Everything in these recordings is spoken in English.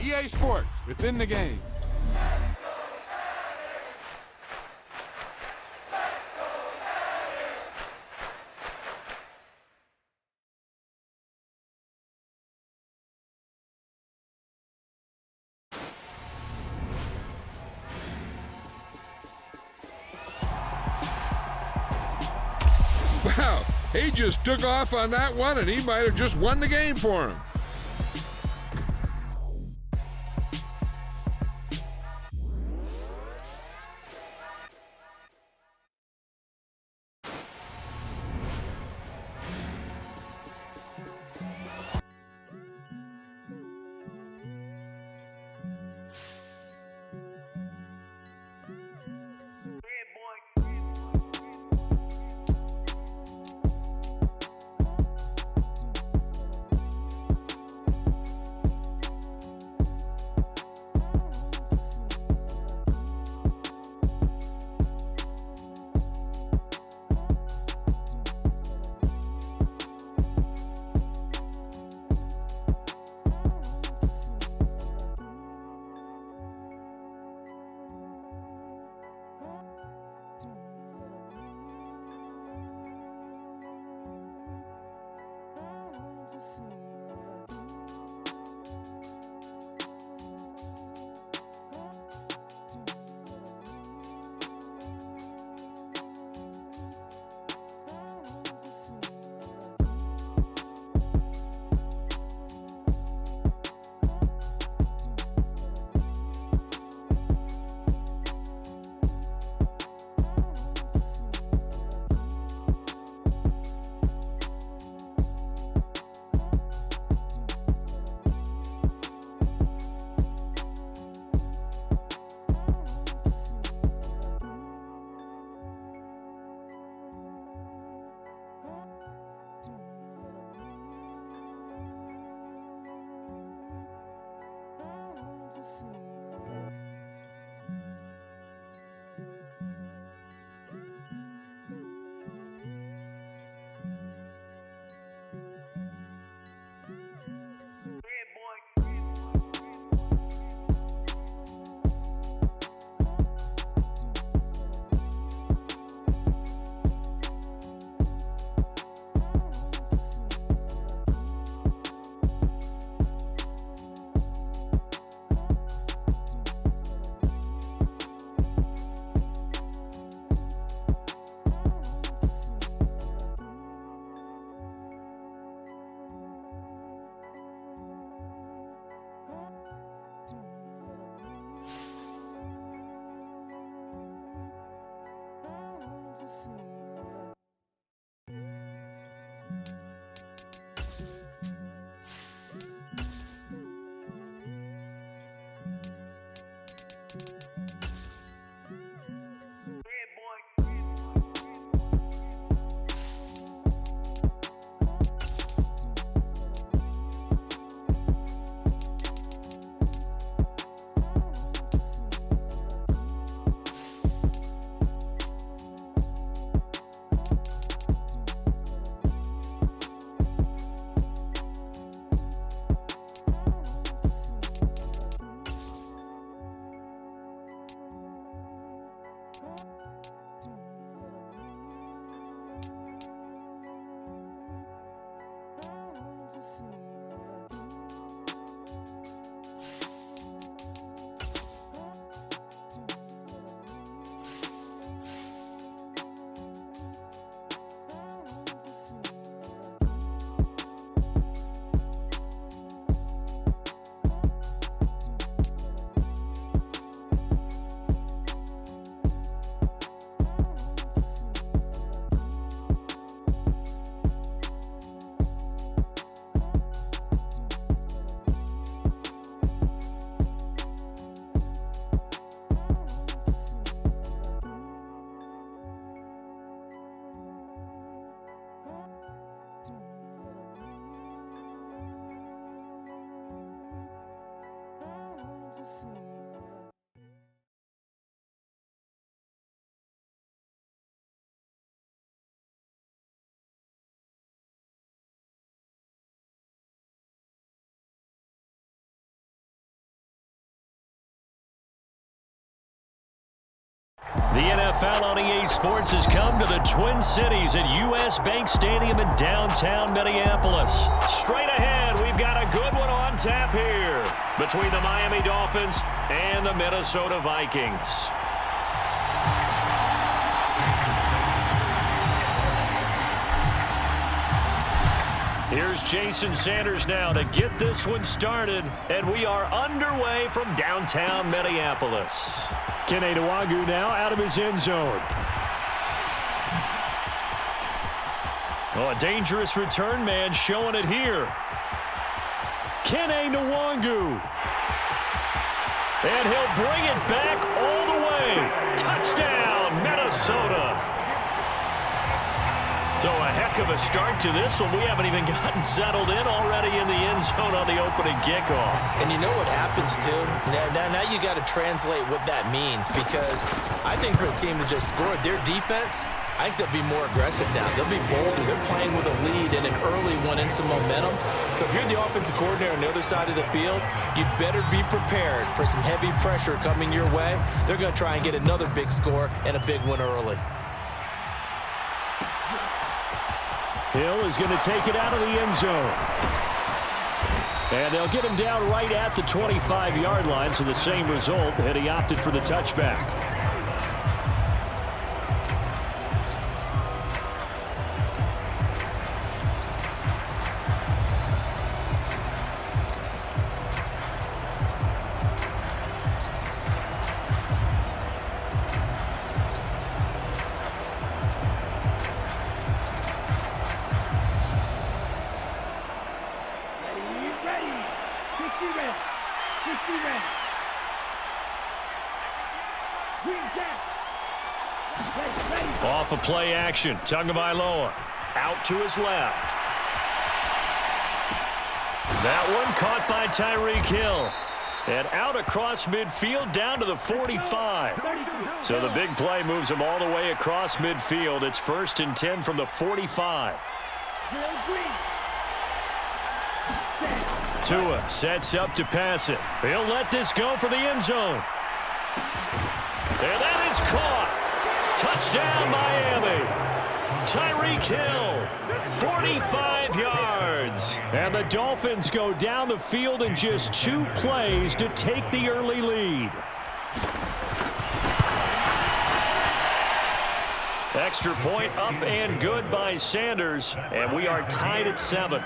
EA Sports, within the game. Wow, he just took off on that one, and he might have just won the game for him. NFL on EA Sports has come to the Twin Cities at U.S. Bank Stadium in downtown Minneapolis. Straight ahead, we've got a good one on tap here between the Miami Dolphins and the Minnesota Vikings. Here's Jason Sanders now to get this one started, and we are underway from downtown Minneapolis. Kene Nwangwu now out of his end zone. Oh, a dangerous return man showing it here. Kene Nwangwu. And he'll bring it back all the way. Touchdown, Minnesota. So a heck of a start to this one. We haven't even gotten settled in already in the end zone on the opening kickoff. And you know what happens, too? Now you got to translate what that means, because I think for a team to just score their defense, I think they'll be more aggressive now. They'll be bolder. They're playing with a lead and an early one and some momentum. So if you're the offensive coordinator on the other side of the field, you'd better be prepared for some heavy pressure coming your way. They're going to try and get another big score and a big one early. Hill is going to take it out of the end zone. And they'll get him down right at the 25-yard line, so the same result, and he opted for the touchback. Off of play action, Tagovailoa out to his left. That one caught by Tyreek Hill. And out across midfield down to the 45. So the big play moves him all the way across midfield. It's 1st and 10 from the 45. Tua sets up to pass it. He'll let this go for the end zone. And that is caught. Touchdown, Miami. Tyreek Hill, 45 yards. And the Dolphins go down the field in just 2 plays to take the early lead. Extra point up and good by Sanders. And we are tied at 7.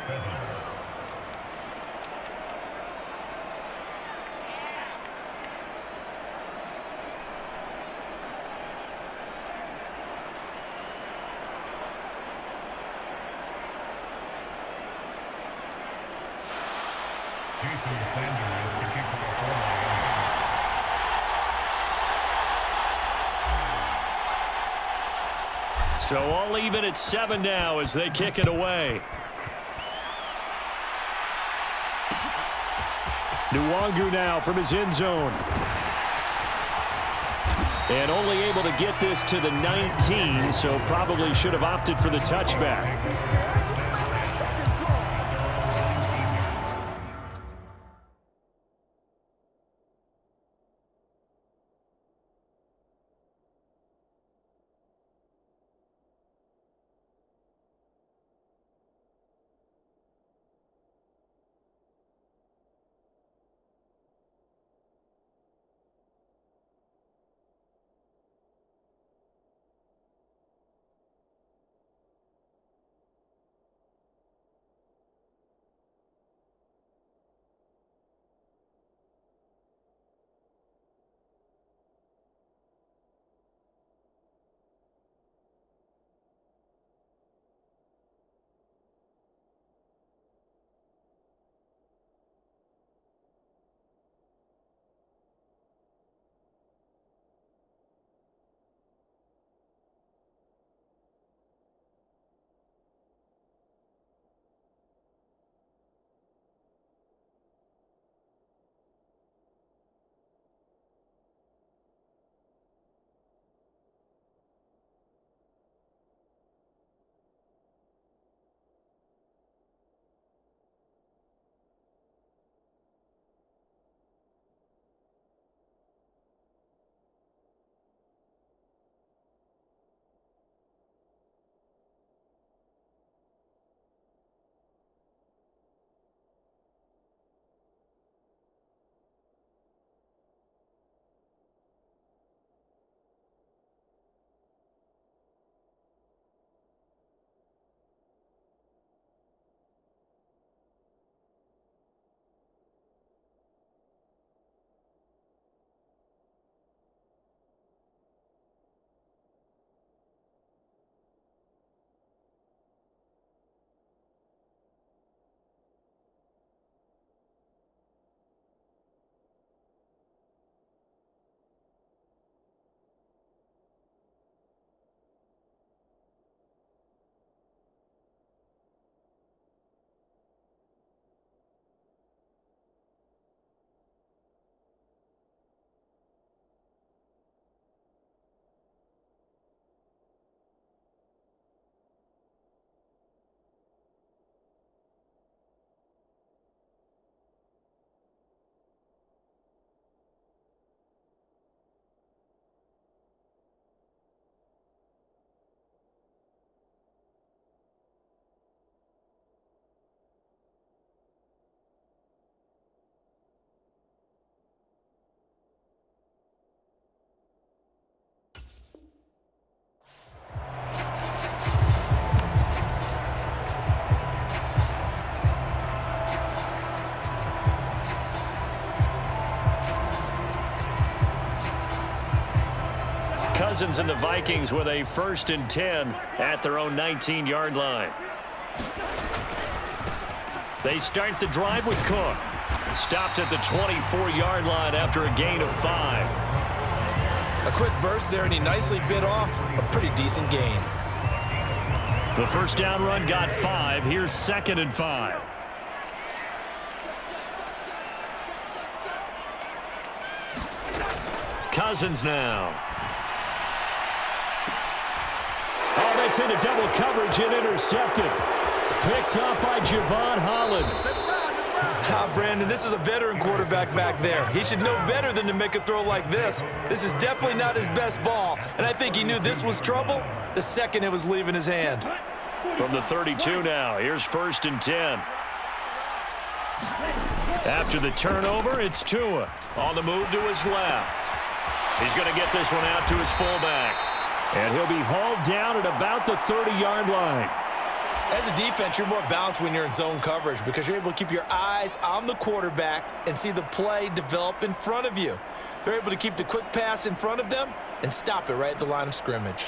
So all even at 7 now as they kick it away. Nwangwu now from his end zone. And only able to get this to the 19, so probably should have opted for the touchback. Cousins and the Vikings with a 1st and 10 at their own 19-yard line. They start the drive with Cook. Stopped at the 24-yard line after a gain of 5. A quick burst there, and he nicely bit off a pretty decent gain. The first down run got 5. Here's 2nd and 5. Cousins now. Oh, that's into double coverage and intercepted. Picked up by Javon Holland. Brandon, this is a veteran quarterback back there. He should know better than to make a throw like this. This is definitely not his best ball, and I think he knew this was trouble the second it was leaving his hand. From the 32 now, here's 1st and 10. After the turnover, it's Tua on the move to his left. He's going to get this one out to his fullback. And he'll be hauled down at about the 30-yard line. As a defense, you're more balanced when you're in zone coverage because you're able to keep your eyes on the quarterback and see the play develop in front of you. They're able to keep the quick pass in front of them and stop it right at the line of scrimmage.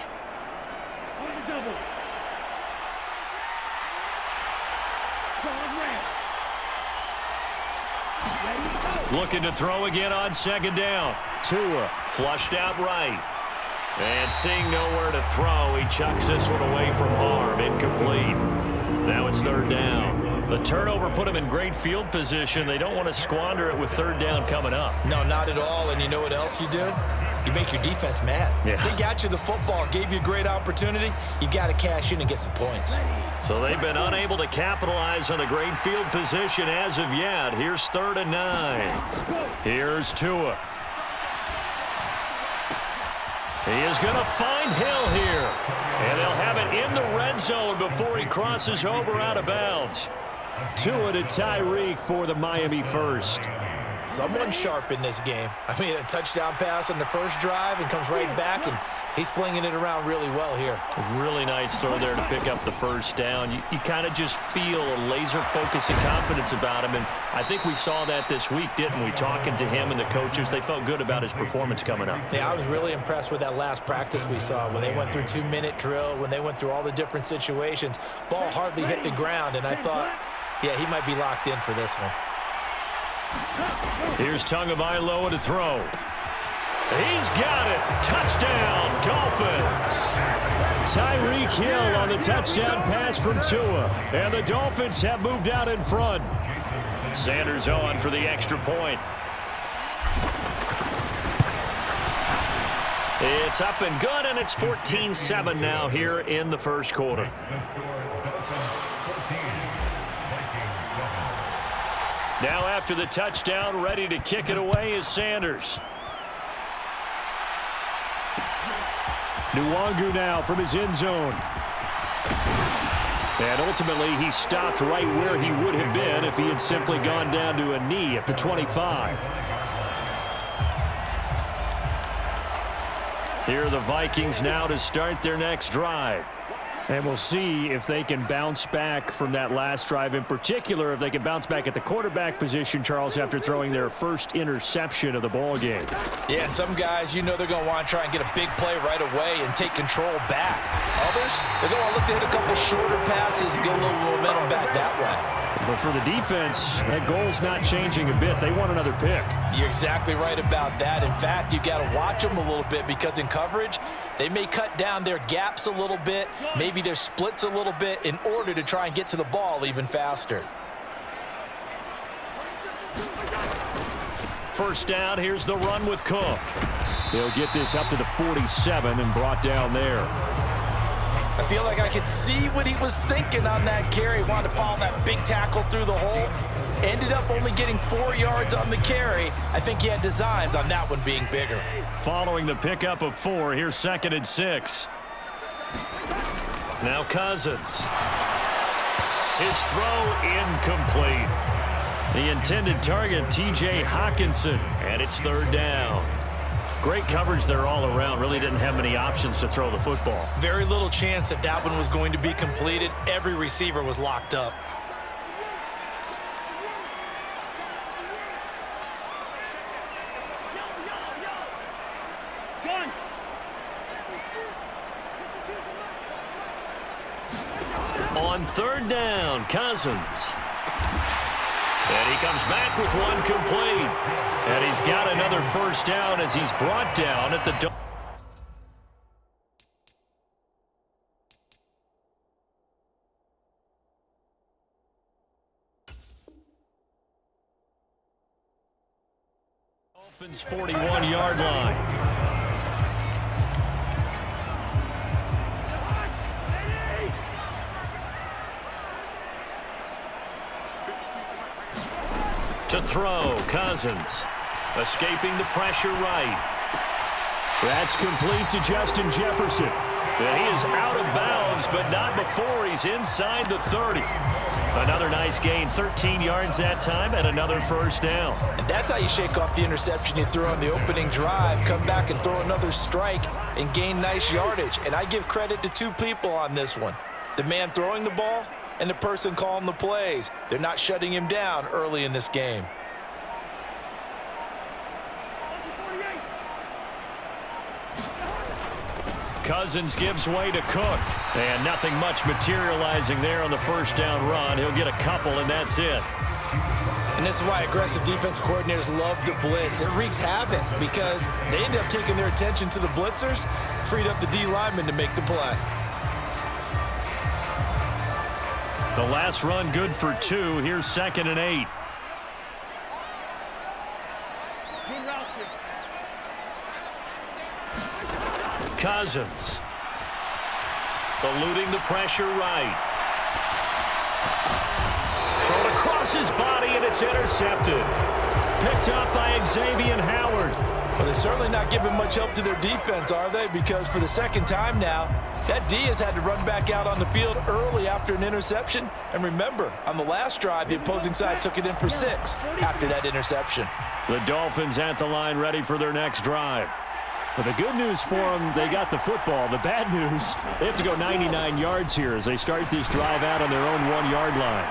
Looking to throw again on 2nd down. Tua flushed out right. And seeing nowhere to throw, he chucks this one away from harm. Incomplete. Now it's 3rd down. The turnover put him in great field position. They don't want to squander it with 3rd down coming up. No, not at all. And you know what else you do? You make your defense mad. Yeah. They got you the football, gave you a great opportunity. You got to cash in and get some points. So they've been unable to capitalize on a great field position as of yet. Here's 3rd and 9. Here's Tua. He is going to find Hill here. And they'll have it in the red zone before he crosses over out of bounds. Tua to Tyreek for the Miami 1st. Someone sharp in this game. I mean, a touchdown pass on the first drive and comes right back, and he's flinging it around really well here. Really nice throw there to pick up the 1st down. You kind of just feel a laser focus and confidence about him, and I think we saw that this week, didn't we? Talking to him and the coaches, they felt good about his performance coming up. Yeah, I was really impressed with that last practice we saw when they went through 2-minute drill, when they went through all the different situations. Ball hardly hit the ground, and I thought, yeah, he might be locked in for this one. Here's Tagovailoa to throw. He's got it. Touchdown, Dolphins. Tyreek Hill on the touchdown pass from Tua. And the Dolphins have moved out in front. Sanders on for the extra point. It's up and good, and it's 14-7 now here in the 1st quarter. Now after the touchdown, ready to kick it away is Sanders. Nwangu now from his end zone. And ultimately, he stopped right where he would have been if he had simply gone down to a knee at the 25. Here are the Vikings now to start their next drive. And we'll see if they can bounce back from that last drive. In particular, if they can bounce back at the quarterback position, Charles, after throwing their first interception of the ball game. Yeah, and some guys, you know they're going to want to try and get a big play right away and take control back. Others, they're going to want to look to hit a couple shorter passes and get a little momentum back that way. But for the defense, that goal's not changing a bit. They want another pick. You're exactly right about that. In fact, you've got to watch them a little bit because in coverage, they may cut down their gaps a little bit, maybe their splits a little bit in order to try and get to the ball even faster. First down, here's the run with Cook. They'll get this up to the 47 and brought down there. I feel like I could see what he was thinking on that carry. Wanted to follow that big tackle through the hole. Ended up only getting 4 yards on the carry. I think he had designs on that one being bigger. Following the pickup of 4, here's 2nd and 6. Now Cousins. His throw incomplete. The intended target, T.J. Hockenson, and it's 3rd down. Great coverage there all around. Really didn't have many options to throw the football. Very little chance that that one was going to be completed. Every receiver was locked up. On third down, Cousins. And he comes back with one complete. And he's got another first down as he's brought down at the... Dolphins 41-yard line. To throw, Cousins. Escaping the pressure right. That's complete to Justin Jefferson. And he is out of bounds, but not before he's inside the 30. Another nice gain, 13 yards that time, and another first down. And that's how you shake off the interception you threw on the opening drive, come back and throw another strike and gain nice yardage. And I give credit to two people on this one. The man throwing the ball and the person calling the plays. They're not shutting him down early in this game. Cousins gives way to Cook. And nothing much materializing there on the first down run. He'll get a couple, and that's it. And this is why aggressive defensive coordinators love to blitz. It wreaks havoc because they end up taking their attention to the blitzers, freed up the D lineman to make the play. The last run good for 2. Here's 2nd and 8. Cousins. Eluding the pressure right. Thrown across his body, and it's intercepted. Picked up by Xavier Howard. Well, they're certainly not giving much help to their defense, are they? Because for the second time now, that D has had to run back out on the field early after an interception. And remember, on the last drive, the opposing side took it in for 6 after that interception. The Dolphins at the line ready for their next drive. But the good news for them, they got the football. The bad news, they have to go 99 yards here as they start this drive out on their own 1-yard line.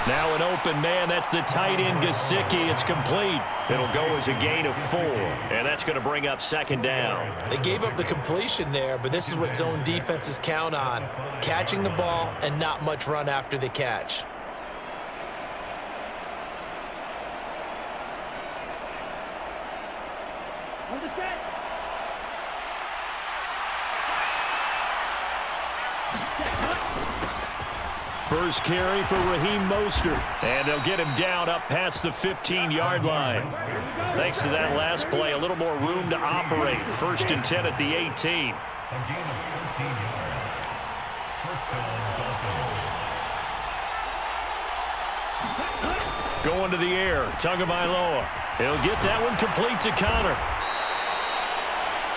Now an open man, that's the tight end Gesicki. It's complete. It'll go as a gain of 4, and that's going to bring up 2nd down. They gave up the completion there, but this is what zone defenses count on. Catching the ball and not much run after the catch. First carry for Raheem Mostert. And they'll get him down up past the 15-yard line. Thanks to that last play, a little more room to operate. 1st and 10 at the 18. Going to the air, Tagovailoa. He'll get that one complete to Connor.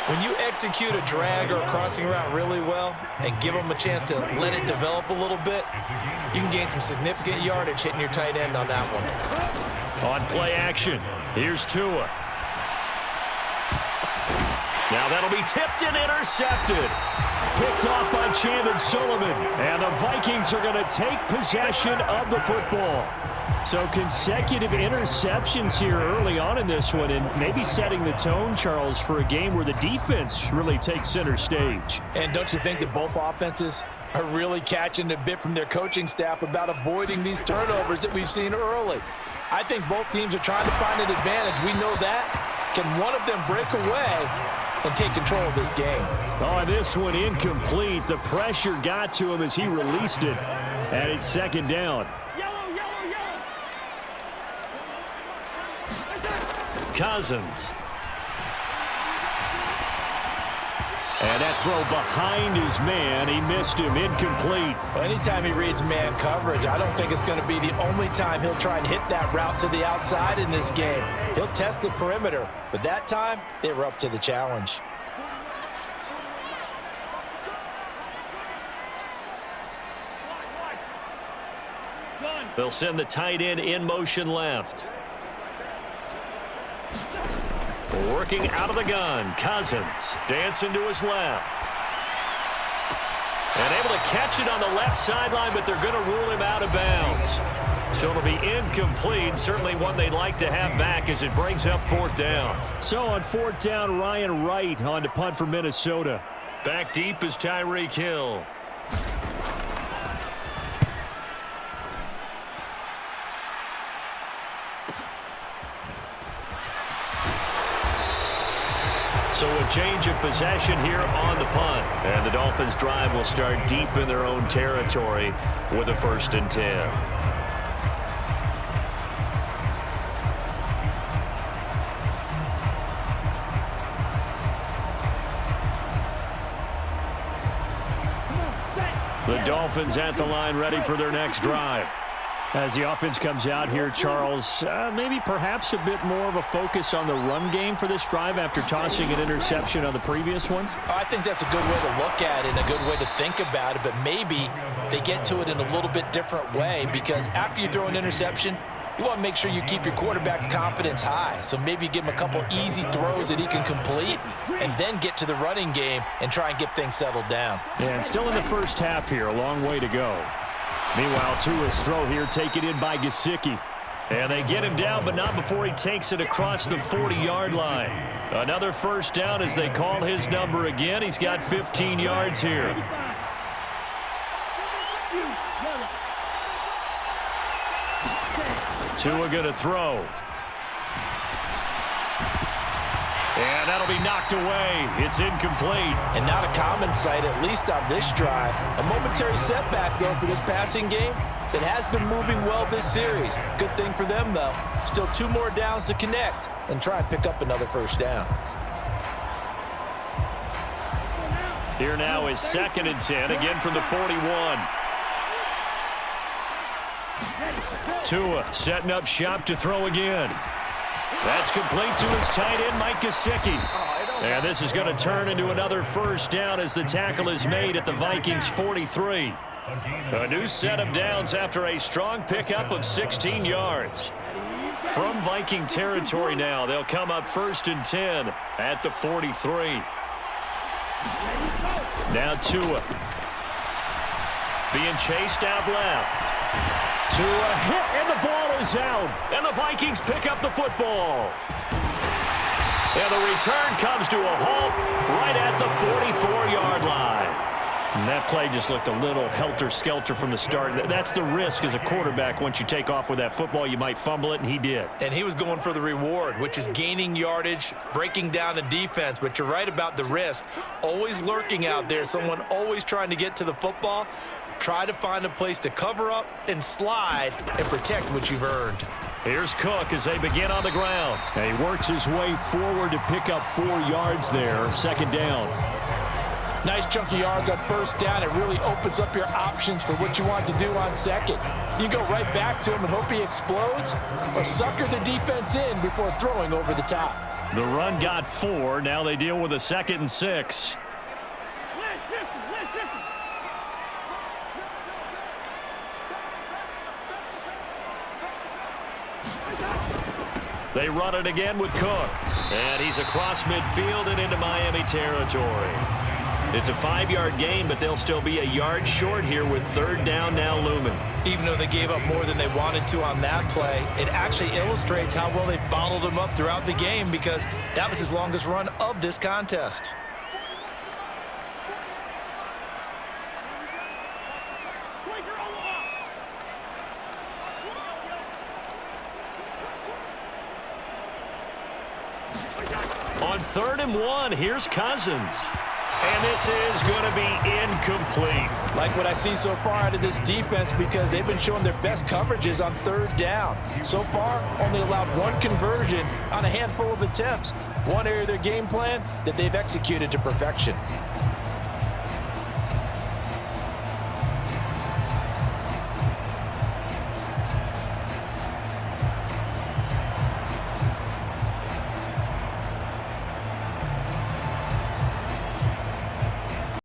When you execute a drag or a crossing route really well and give them a chance to let it develop a little bit, you can gain some significant yardage hitting your tight end on that one. On play action, here's Tua. Now that'll be tipped and intercepted. Picked off by Chandon Sullivan. And the Vikings are going to take possession of the football. So consecutive interceptions here early on in this one, and maybe setting the tone, Charles, for a game where the defense really takes center stage. And don't you think that both offenses are really catching a bit from their coaching staff about avoiding these turnovers that we've seen early? I think both teams are trying to find an advantage. We know that. Can one of them break away and take control of this game? Oh, this one incomplete. The pressure got to him as he released it, and it's 2nd down. Cousins. And that throw behind his man, he missed him, incomplete. Well, anytime he reads man coverage, I don't think it's going to be the only time he'll try and hit that route to the outside in this game. He'll test the perimeter, but that time, they were up to the challenge. They'll send the tight end in motion left. Working out of the gun, Cousins dancing to his left. And able to catch it on the left sideline, but they're going to rule him out of bounds. So it'll be incomplete, certainly one they'd like to have back as it brings up 4th down. So on 4th down, Ryan Wright on to punt for Minnesota. Back deep is Tyreek Hill. So a change of possession here on the punt. And the Dolphins' drive will start deep in their own territory with a 1st and 10. The Dolphins at the line ready for their next drive. As the offense comes out here, Charles, maybe perhaps a bit more of a focus on the run game for this drive after tossing an interception on the previous one? I think that's a good way to look at it and a good way to think about it, but maybe they get to it in a little bit different way, because after you throw an interception, you want to make sure you keep your quarterback's confidence high. So maybe give him a couple easy throws that he can complete and then get to the running game and try and get things settled down. And still in the first half here, a long way to go. Meanwhile, Tua's throw here taken in by Gesicki. And they get him down, but not before he takes it across the 40-yard line. Another 1st down as they call his number again. He's got 15 yards here. Tua going to throw. And that'll be knocked away. It's incomplete. And not a common sight, at least on this drive. A momentary setback, though, for this passing game that has been moving well this series. Good thing for them, though. Still 2 more downs to connect and try and pick up another 1st down. Here now is 2nd and 10, again from the 41. Tua setting up shop to throw again. That's complete to his tight end, Mike Gesicki. And this is going to turn into another 1st down as the tackle is made at the Vikings' 43. A new set of downs after a strong pickup of 16 yards. From Viking territory now, they'll come up 1st and 10 at the 43. Now Tua being chased out left. Tua hit, and the ball is out. And the Vikings pick up the football. And the return comes to a halt right at the 44-yard line. And that play just looked a little helter-skelter from the start. That's the risk as a quarterback. Once you take off with that football, you might fumble it, and he did. And he was going for the reward, which is gaining yardage, breaking down the defense. But you're right about the risk. Always lurking out there, someone always trying to get to the football. Try to find a place to cover up and slide and protect what you've earned. Here's Cook as they begin on the ground. And he works his way forward to pick up 4 yards there, 2nd down. Nice chunky yards on 1st down. It really opens up your options for what you want to do on 2nd. You go right back to him and hope he explodes, or sucker the defense in before throwing over the top. The run got 4. Now they deal with a 2nd and 6. They run it again with Cook. And he's across midfield and into Miami territory. It's a 5-yard gain, but they'll still be a yard short here with 3rd down now looming. Even though they gave up more than they wanted to on that play, it actually illustrates how well they bottled them up throughout the game, because that was his longest run of this contest. On 3rd and 1, here's Cousins. And this is going to be incomplete. Like what I see so far out of this defense, because they've been showing their best coverages on 3rd down. So far, only allowed 1 conversion on a handful of attempts. One area of their game plan that they've executed to perfection.